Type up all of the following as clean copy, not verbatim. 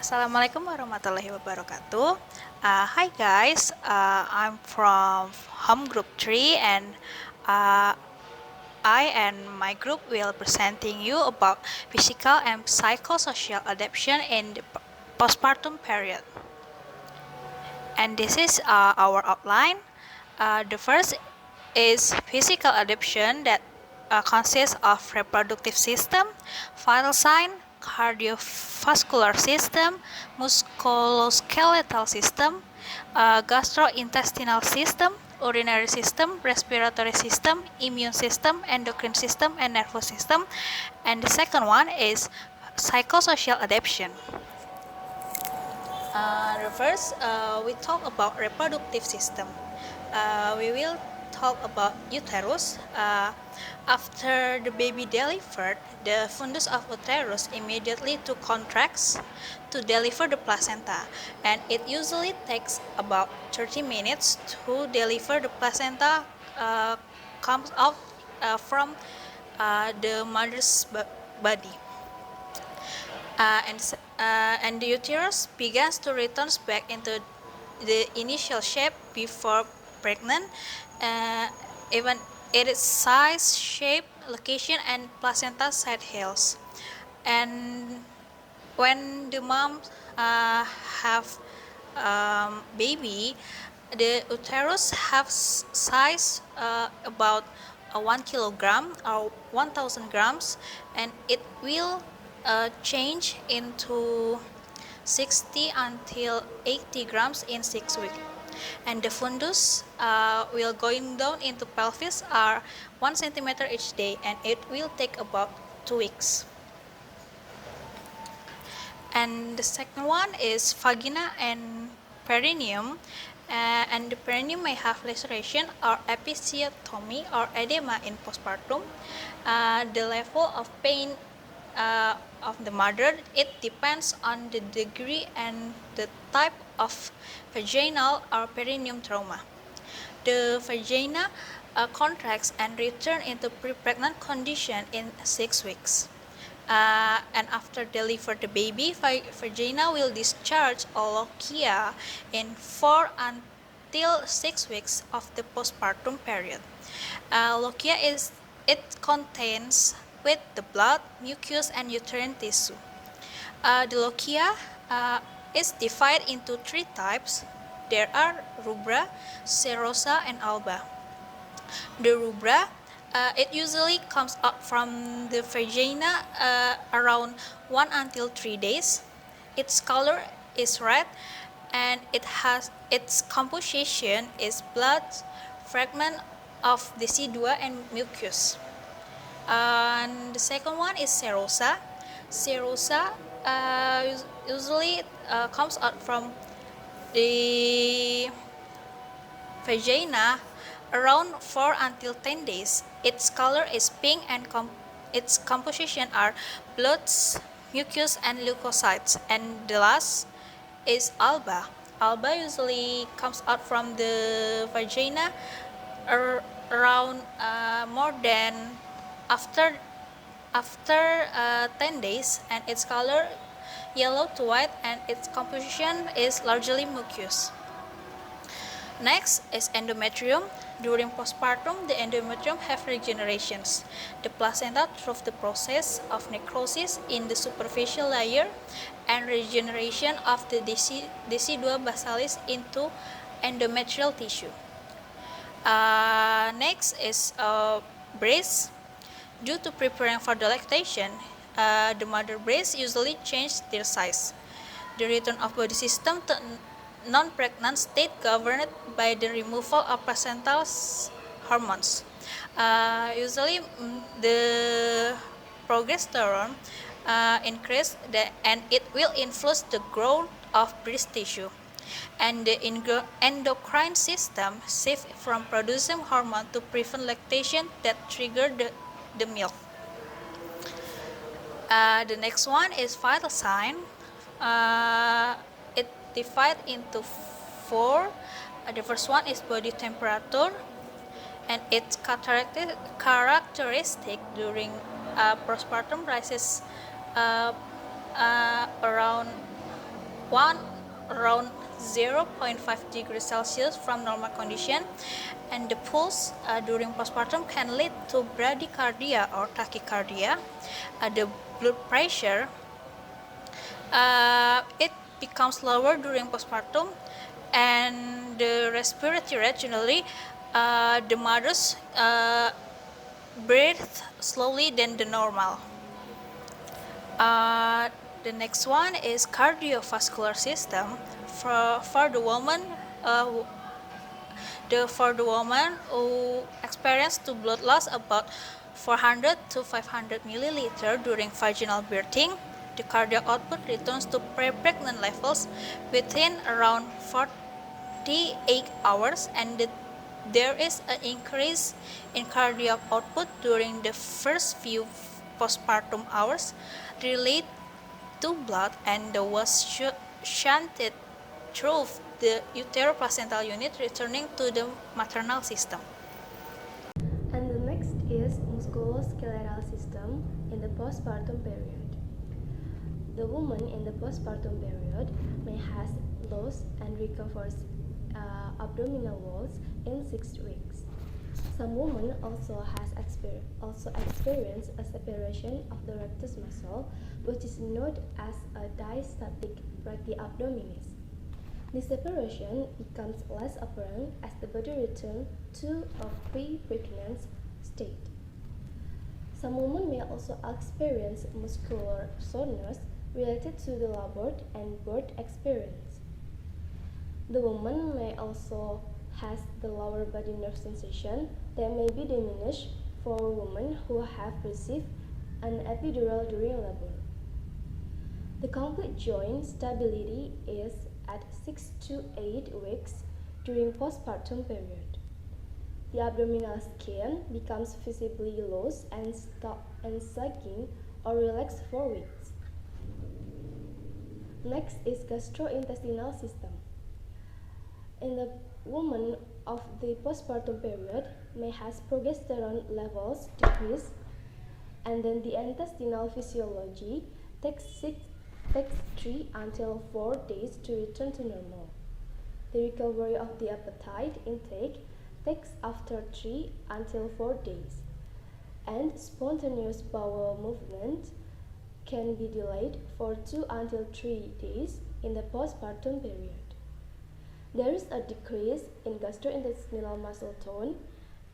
Assalamualaikum warahmatullahi wabarakatuh. Hi guys, I'm from Home Group 3 and uh, I and my group will presenting you about physical and psychosocial adaptation in the postpartum period. And this is our outline. The first is physical adaptation that consists of reproductive system, vital sign, cardiovascular system, musculoskeletal system, gastrointestinal system, urinary system, respiratory system, immune system, endocrine system, and nervous system. And the second one is psychosocial adaptation. First, we talk about reproductive system. We will talk about uterus. After the baby delivered, the fundus of uterus immediately to contracts to deliver the placenta, and it usually takes about 30 minutes to deliver the placenta. Comes out from the mother's body. And the uterus begins to return back into the initial shape before pregnant, even its size, shape, location, and placenta site heals. And when the mom have baby, the uterus have size about 1 kilogram or 1000 grams, and it will change into 60 until 80 grams in 6 weeks. And the fundus will going down into pelvis are 1 centimeter each day, and it will take about 2 weeks. And the second one is vagina and perineum. And the perineum may have laceration or episiotomy or edema in postpartum. The level of pain of the mother, it depends on the degree and the type of vaginal or perineum trauma. The vagina contracts and return into pre-pregnant condition in 6 weeks. And after deliver the baby, vagina will discharge lochia in 4 until 6 weeks of the postpartum period. Lochia contains with the blood, mucus, and uterine tissue. The lochia is divided into 3 types. There are rubra, serosa, and alba. The rubra, it usually comes up from the vagina around 1 until 3 days. Its color is red, and its composition is blood, fragment of decidua, and mucus. And the second one is serosa. Serosa usually comes out from the vagina around 4 until 10 days. Its color is pink, and its composition are bloods, mucus, and leukocytes. And the last is alba. Alba usually comes out from the vagina around more than after 10 days, and its color yellow to white, and its composition is largely mucus. Next is endometrium. During postpartum, the endometrium have regenerations. The placenta through the process of necrosis in the superficial layer and regeneration of the decidua basalis into endometrial tissue. Next is breast. Due to preparing for the lactation, the mother breast usually change their size. The return of body system to non-pregnant state governed by the removal of placental hormones. Usually, the progesterone increase and it will influence the growth of breast tissue. And the endocrine system shift from producing hormone to prevent lactation that trigger the milk. The next one is vital sign. It divided into 4. The first one is body temperature, and its characteristic during postpartum rises around one around 0.5 degrees Celsius from normal condition, and the pulse during postpartum can lead to bradycardia or tachycardia. The blood pressure it becomes lower during postpartum, and the respiratory rate generally the mothers breathe slowly than the normal. Uh, the next one is cardiovascular system. For the woman, who experience to blood loss about 400 to 500 milliliter during vaginal birthing, the cardiac output returns to pre-pregnant levels within around 48 hours, and there is an increase in cardiac output during the first few postpartum hours related to blood and was shunted through the uteroplacental unit returning to the maternal system. And the next is musculoskeletal system in the postpartum period. The woman in the postpartum period may have lost and recovers abdominal walls in 6 weeks. Some women also experience a separation of the rectus muscle, which is known as a diastatic brachyiabdominis. This separation becomes less apparent as the body returns to a pre-pregnant state. Some women may also experience muscular soreness related to the labor and birth experience. The woman may also have the lower body nerve sensation that may be diminished for women who have received an epidural during labor. The complete joint stability is at 6 to 8 weeks during postpartum period. The abdominal skin becomes visibly loose and sagging or relaxed for weeks. Next is gastrointestinal system. In the woman of the postpartum period may have progesterone levels decrease, and then the intestinal physiology takes 3 until 4 days to return to normal. The recovery of the appetite intake takes after 3 until 4 days, and spontaneous bowel movement can be delayed for 2 until 3 days in the postpartum period. There is a decrease in gastrointestinal muscle tone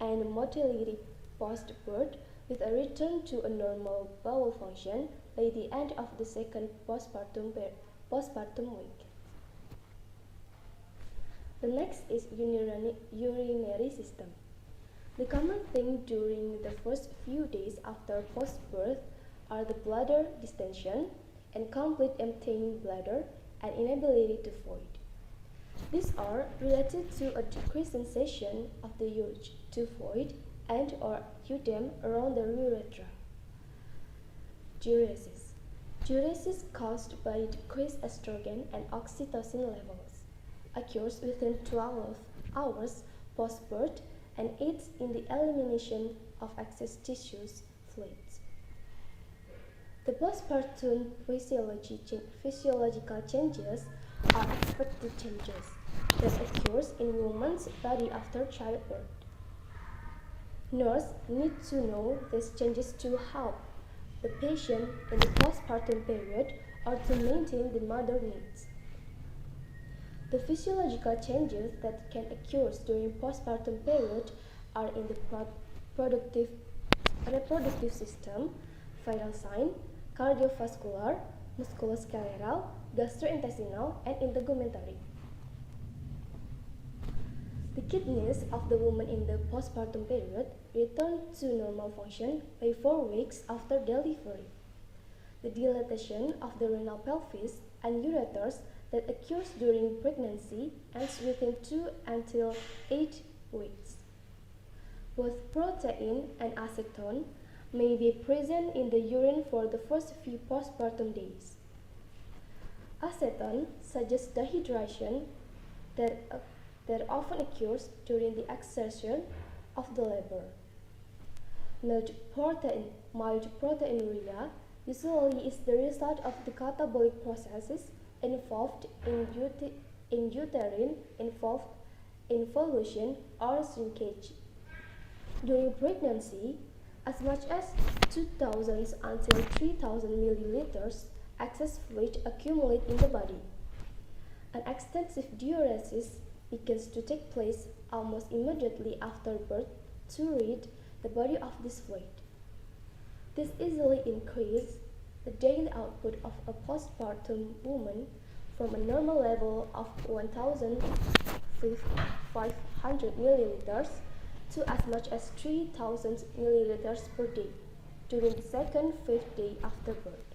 and motility post-birth, with a return to a normal bowel function by the end of the second postpartum week. The next is urinary system. The common thing during the first few days after post-birth are the bladder distension and complete emptying bladder and inability to void. These are related to a decreased sensation of the urge to void and or œdem around the urethra. Diuresis. Diuresis caused by decreased estrogen and oxytocin levels occurs within 12 hours post-birth and aids in the elimination of excess tissues fluids. The postpartum physiological changes are expected changes that occurs in woman's body after childbirth. Nurses need to know these changes to help the patient in the postpartum period or to maintain the mother needs. The physiological changes that can occur during postpartum period are in the reproductive system, vital sign, cardiovascular, musculoskeletal, gastrointestinal, and integumentary. The kidneys of the woman in the postpartum period return to normal function by 4 weeks after delivery. The dilatation of the renal pelvis and ureters that occurs during pregnancy ends within 2 until 8 weeks. Both protein and acetone may be present in the urine for the first few postpartum days. Acetone suggests dehydration that often occurs during the exertion of the labor. Mild proteinuria usually is the result of the catabolic processes involved in uterine involution or shrinkage. During pregnancy, as much as 2,000 until 3,000 milliliters excess fluid accumulate in the body. An extensive diuresis begins to take place almost immediately after birth to rid the body of this fluid. This easily increases the daily output of a postpartum woman from a normal level of 1,500 milliliters to as much as 3,000 milliliters per day during the second, fifth day after birth.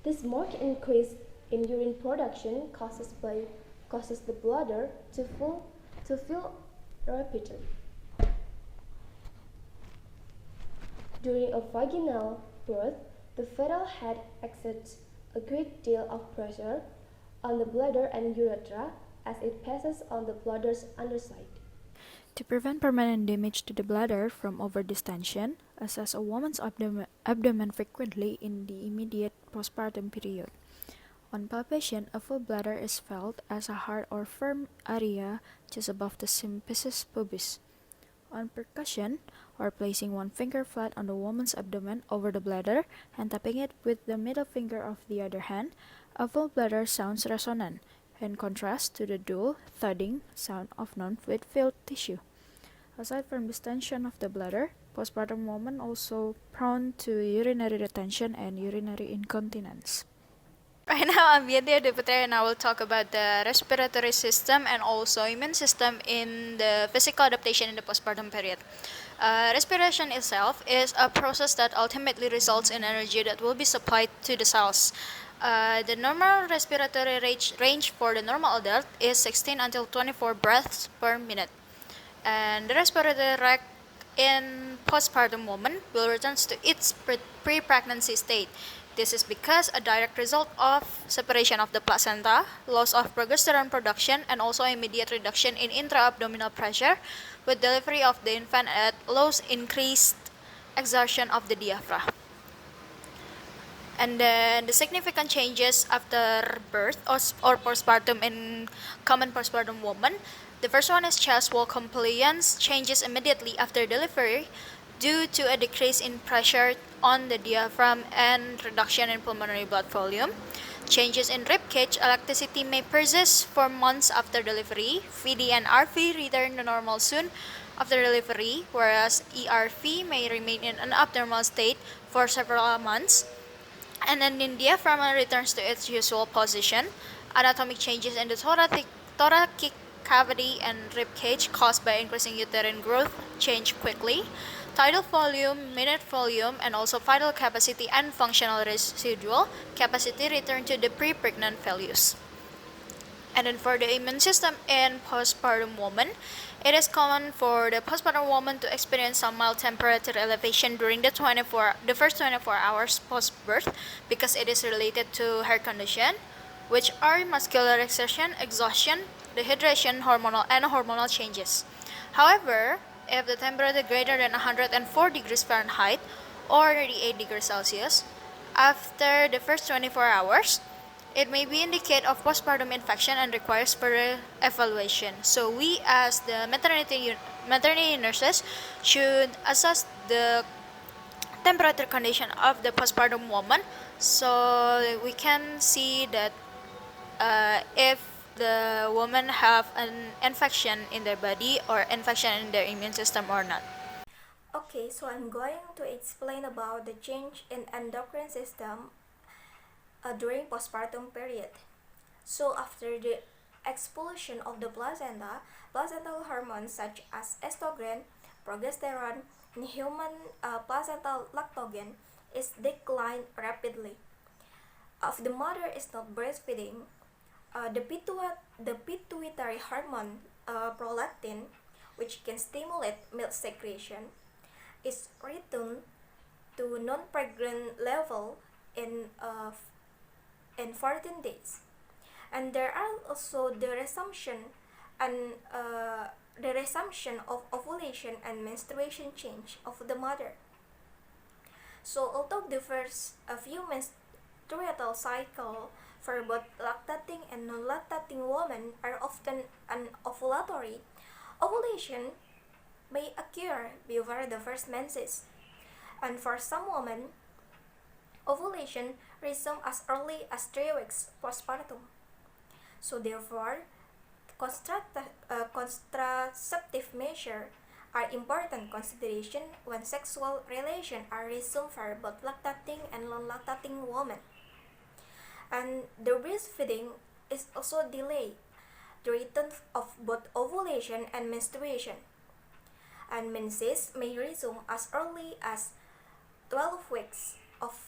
This marked increase in urine production causes the bladder to fill rapidly. During a vaginal birth, the fetal head exerts a great deal of pressure on the bladder and urethra as it passes on the bladder's underside. To prevent permanent damage to the bladder from overdistension, assess a woman's abdomen frequently in the immediate postpartum period. On palpation, a full bladder is felt as a hard or firm area just above the symphysis pubis. On percussion, or placing one finger flat on the woman's abdomen over the bladder and tapping it with the middle finger of the other hand, a full bladder sounds resonant, in contrast to the dull, thudding sound of non-fluid-filled tissue. Aside from distension of the bladder, postpartum women also prone to urinary retention and urinary incontinence. Right now, I'm Yadya Deputri, and I will talk about the respiratory system and also immune system in the physical adaptation in the postpartum period. Respiration itself is a process that ultimately results in energy that will be supplied to the cells. The normal respiratory range for the normal adult is 16 until 24 breaths per minute. And the respiratory rate in postpartum woman will return to its pre-pregnancy state. This is because a direct result of separation of the placenta, loss of progesterone production, and also immediate reduction in intra-abdominal pressure with delivery of the infant at low increased exertion of the diaphragm. And then the significant changes after birth or postpartum in common postpartum woman. The first one is chest wall compliance changes immediately after delivery due to a decrease in pressure on the diaphragm and reduction in pulmonary blood volume. Changes in rib cage elasticity may persist for months after delivery. VD and RV return to normal soon after delivery, whereas ERV may remain in an abnormal state for several months. And then the diaphragm returns to its usual position. Anatomic changes in the thoracic cavity and rib cage caused by increasing uterine growth change quickly. Tidal volume, minute volume, and also vital capacity and functional residual capacity return to the pre-pregnant values. And then for the immune system in postpartum woman, it is common for the postpartum woman to experience some mild temperature elevation during the first 24 hours post-birth because it is related to her condition, which are muscular exertion, exhaustion, dehydration, hormonal changes. However, if the temperature greater than 104 degrees Fahrenheit or 38 degrees Celsius after the first 24 hours, it may be indicate of postpartum infection and requires further evaluation. So we as the maternity nurses should assess the temperature condition of the postpartum woman so we can see that if the woman have an infection in their body or infection in their immune system or not. Okay, so I'm going to explain about the change in endocrine system during postpartum period. So after the expulsion of the placenta, placental hormones such as estrogen, progesterone, and human placental lactogen is declined rapidly. If the mother is not breastfeeding, the pituitary hormone prolactin, which can stimulate milk secretion, is returned to non-pregnant level in 14 days. And there are also the resumption of ovulation and menstruation change of the mother. So although the first few menstrual cycle for both lactating and non-lactating women are often anovulatory. Ovulation may occur before the first menses, and for some women, ovulation resumes as early as 3 weeks postpartum. So therefore, contraceptive measures are important consideration when sexual relations are resumed for both lactating and non-lactating women. And the breastfeeding is also delayed the return of both ovulation and menstruation. And menses may resume as early as 12 weeks of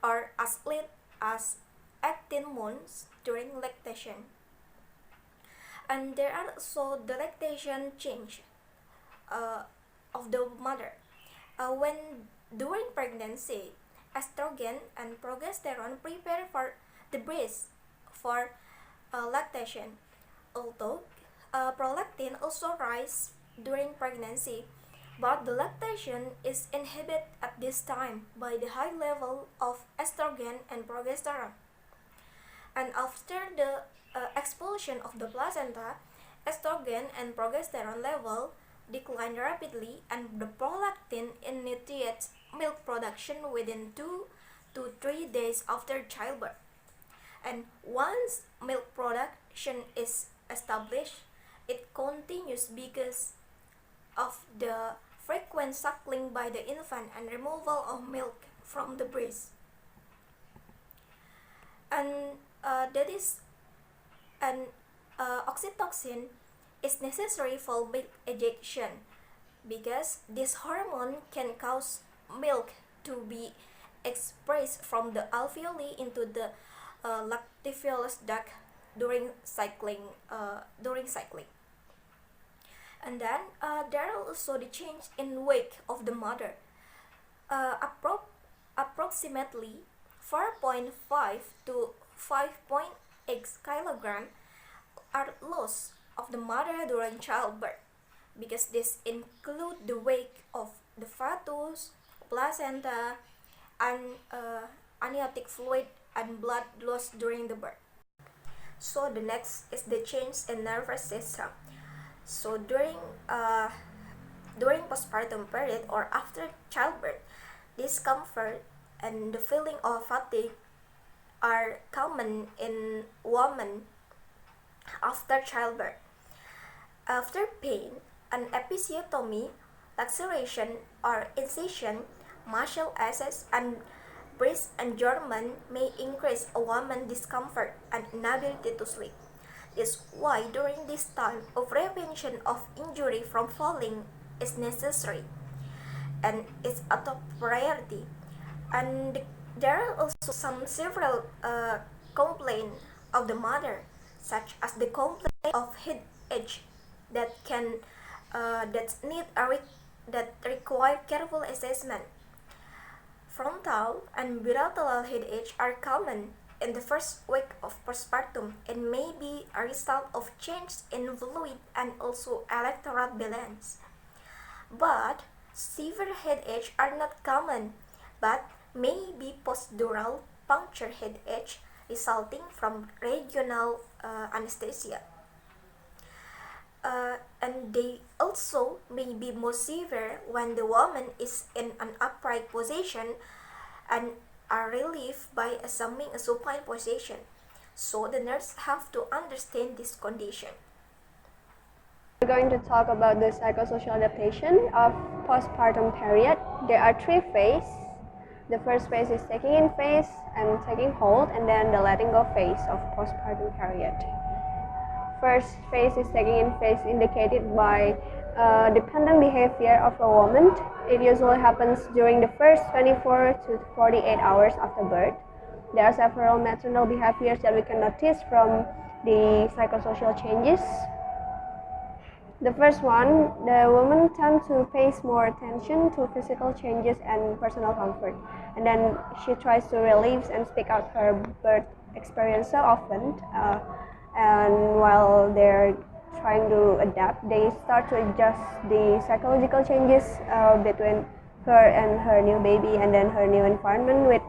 or as late as 18 months during lactation. And there are also the lactation change of the mother. When during pregnancy, estrogen and progesterone prepare for the breast for lactation. Although prolactin also rise during pregnancy, but the lactation is inhibited at this time by the high level of estrogen and progesterone. And after the expulsion of the placenta, estrogen and progesterone level decline rapidly, and the prolactin initiates milk production within 2 to 3 days after childbirth. And once milk production is established, it continues because of the frequent suckling by the infant and removal of milk from the breast. And that is an oxytocin is necessary for milk ejection because this hormone can cause milk to be expressed from the alveoli into the lacteolus duct during cycling. And then there are also the change in weight of the mother. Approximately 4.5 to 5.8 kilogram are lost of the mother during childbirth because this include the weight of the fetus, placenta, and amniotic fluid and blood lost during the birth. So the next is the change in nervous system. So during postpartum period or after childbirth, discomfort and the feeling of fatigue are common in women after childbirth. After pain, an episiotomy, laceration or incision, muscle access, and breast enlargement may increase a woman's discomfort and inability to sleep. This is why during this time of prevention of injury from falling is necessary and is a top priority. And there are also several complaints of the mother, such as the complaint of headache that can that require careful assessment. Frontal and bilateral headache are common in the first week of postpartum and may be a result of change in fluid and also electoral balance. But severe headache are not common, but may be postural puncture headache resulting from regional anesthesia. And they also may be more severe when the woman is in an upright position and are relieved by assuming a supine position. So the nurse have to understand this condition. We're going to talk about the psychosocial adaptation of postpartum period. There are 3 phases. The first phase is taking in phase and taking hold, and then the letting go phase of postpartum period. First phase is taking in phase indicated by dependent behavior of a woman. It usually happens during the first 24 to 48 hours after birth. There are several maternal behaviors that we can notice from the psychosocial changes. The first one, the woman tends to pay more attention to physical changes and personal comfort. And then she tries to relive and speak out her birth experience so often. And while they're trying to adapt, they start to adjust the psychological changes between her and her new baby and then her new environment with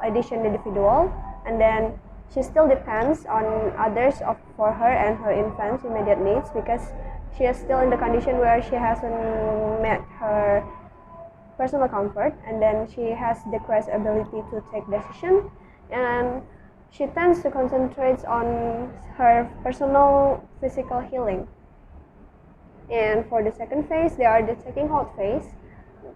addition individual, and then she still depends on others for her and her infant's immediate needs, because she is still in the condition where she hasn't met her personal comfort, and then she has decreased ability to take decision, and she tends to concentrate on her personal physical healing. And for the second phase, they are the taking hold phase.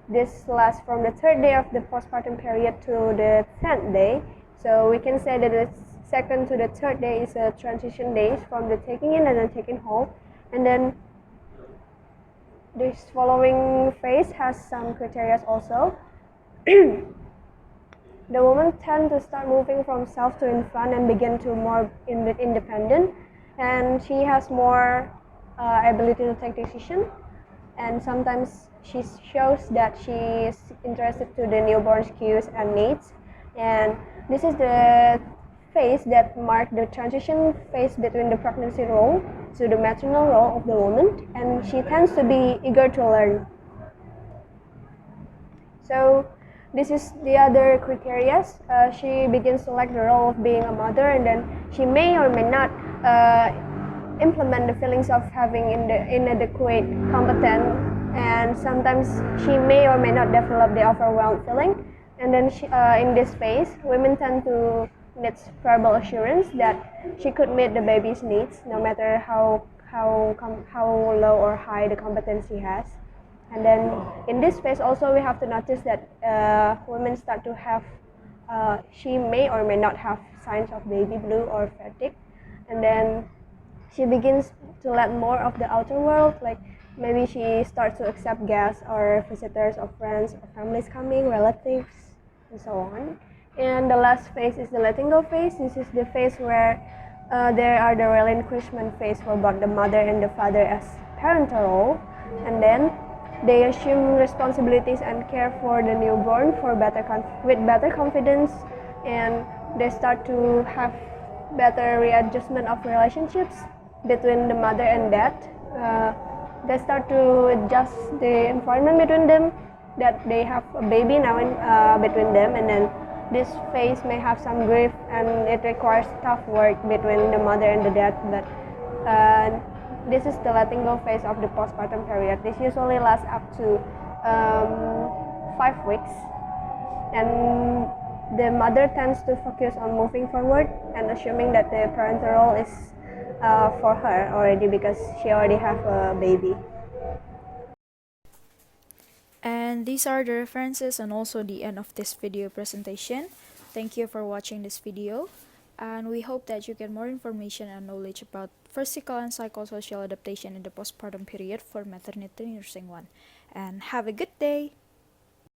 This lasts from the third day of the postpartum period to the 10th day. So we can say that the second to the third day is a transition days from the taking in and then taking hold. And then this following phase has some criteria also. The woman tends to start moving from self to infant and begin to more independent, and she has more ability to take decision, and sometimes she shows that she is interested to the newborn's cues and needs, and this is the phase that marks the transition phase between the pregnancy role to the maternal role of the woman, and she tends to be eager to learn. So this is the other criteria. She begins to like the role of being a mother, and then she may or may not implement the feelings of having inadequate competent, and sometimes she may or may not develop the overwhelmed feeling. And then in this phase, women tend to need verbal assurance that she could meet the baby's needs no matter how low or high the competency has. And then in this phase also we have to notice that women start to have, she may or may not have signs of baby blue or fatigue, and then she begins to let more of the outer world, like maybe she starts to accept guests or visitors or friends or families coming, relatives, and so on. And the last phase is the letting go phase. This is the phase where there are the relinquishment phase for both the mother and the father as parental role, and then they assume responsibilities and care for the newborn with better confidence, and they start to have better readjustment of relationships between the mother and dad. They start to adjust the environment between them, that they have a baby now between them, and then this phase may have some grief and it requires tough work between the mother and the dad, but this is the letting go phase of the postpartum period. This usually lasts up to 5 weeks, and the mother tends to focus on moving forward and assuming that the parental role is for her already, because she already have a baby. And these are the references and also the end of this video presentation. Thank you for watching this video, and we hope that you get more information and knowledge about physical and psychosocial adaptation in the postpartum period for maternity nursing 1. And have a good day!